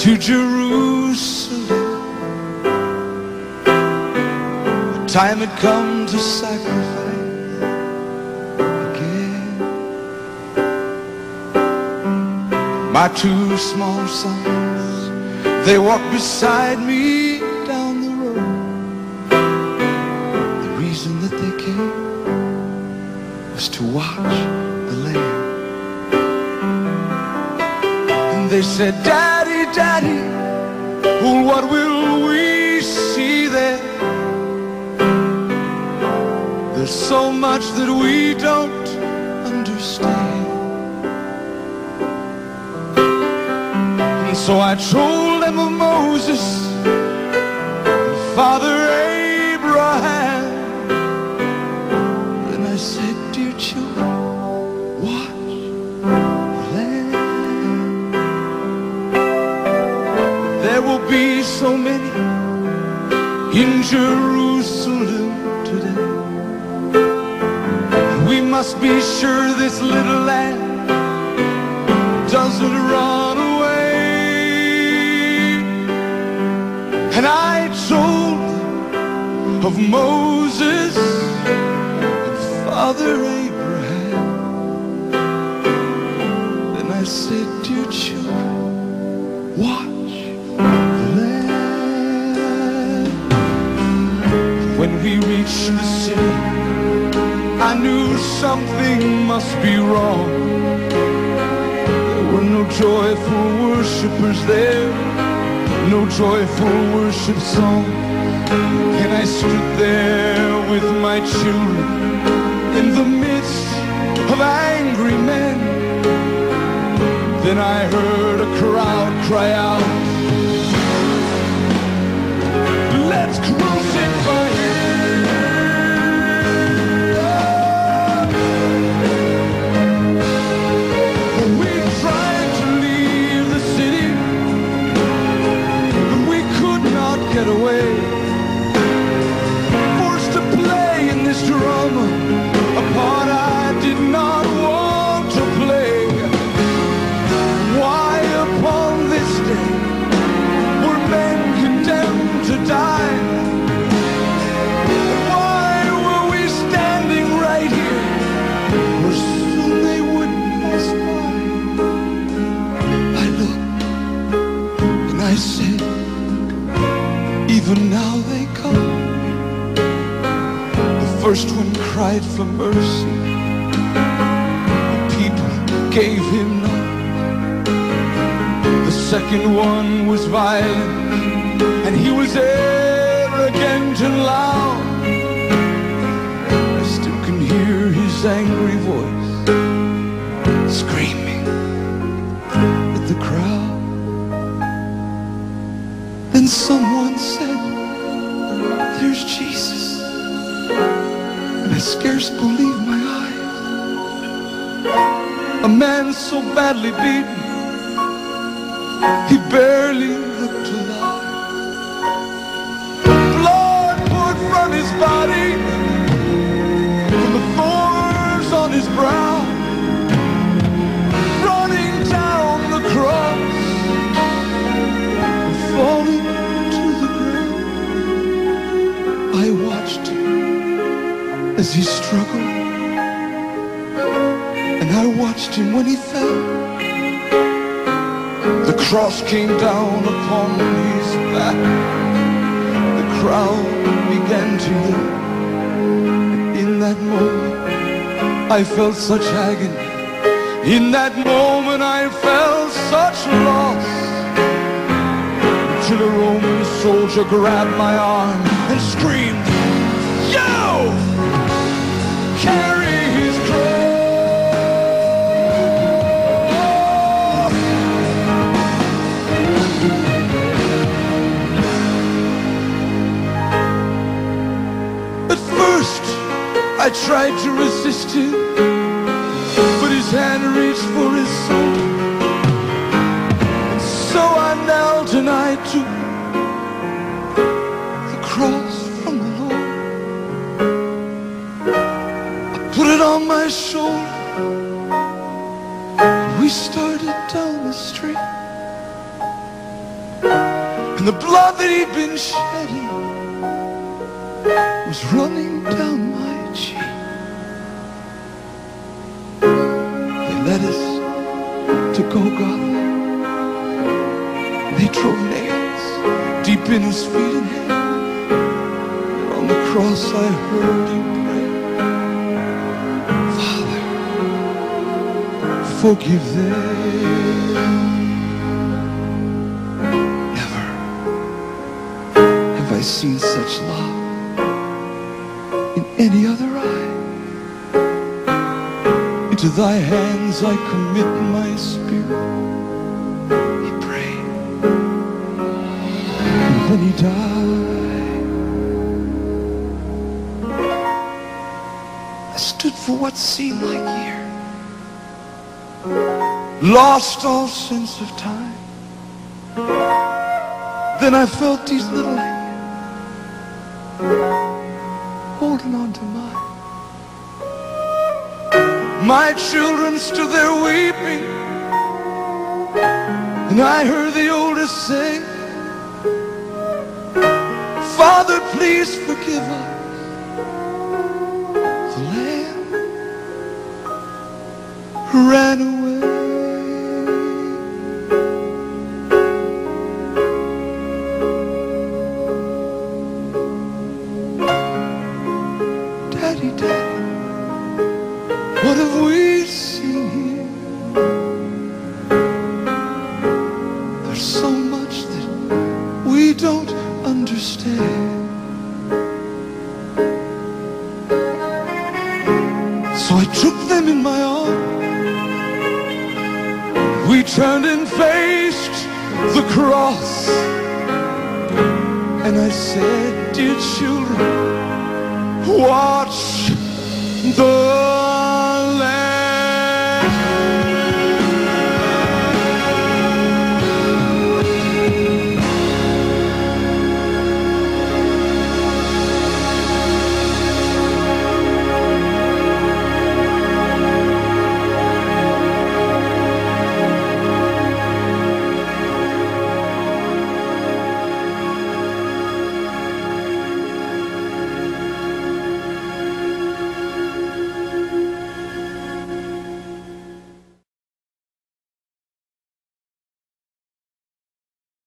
to Jerusalem. The time had come to sacrifice again. My two small sons, they walked beside me down the road. The reason that they came was to watch the Lamb. And they said, Daddy, Daddy, well, what will we see there? There's so much that we don't understand. And so I told them of Moses and Father Abraham. Then I said, dear children, watch the Lamb. There will be so many in Jerusalem today. We must be sure this little lamb doesn't run away. And I told them of Moses and Father Abraham. Then I said, dear children, watch the Lamb. When we reached the city, I knew something must be wrong. There were no joyful worshipers there, no joyful worship song. And I stood there with my children in the midst of angry men. Then I heard a crowd cry out, let's crucify him. Get away, forced to play in this drama, a part I did not want to play. Why upon this day were men condemned to die? Why were we standing right here where soon they would pass by? I looked and I said, even now they come. The first one cried for mercy, the people gave him none. The second one was violent, and he was arrogant and loud. I still can hear his angry voice screaming at the crowd. Then someone said, there's Jesus. And I scarce believed my eyes. A man so badly beaten, he barely looked alive. Blood poured from his body, from the thorns on his brow, running down the cross and falling to the ground. I watched him as he struggled, and I watched him when he fell. The cross came down upon his back. The crowd began to yell. And in that moment I felt such agony. In that moment I felt such loss, till a Roman soldier grabbed my arm and screamed, "Yo! Carry his cross!" At first, I tried to resist him, but his hand reached for his soul. And so I knelt and I took the cross from the Lord. I put it on my shoulder, and we started down the street. and the blood that he'd been shedding was running down my cheek. They led us to Golgotha. They drove nails deep in his feet and hands. And on the cross I heard him pray, Father, forgive them. Never have I seen such love in any other eye. Into thy hands I commit my spirit, he prayed. And when he died, I stood for what seemed like years, lost all sense of time. Then I felt these little hands holding on to mine. My children stood there weeping, and I heard the oldest say, Father, please forgive us. The lamb ran away. Daddy, Daddy, what have we seen here? There's so much that we don't understand. So I took them in my arms. We turned and faced the cross. And I said, dear children, watch the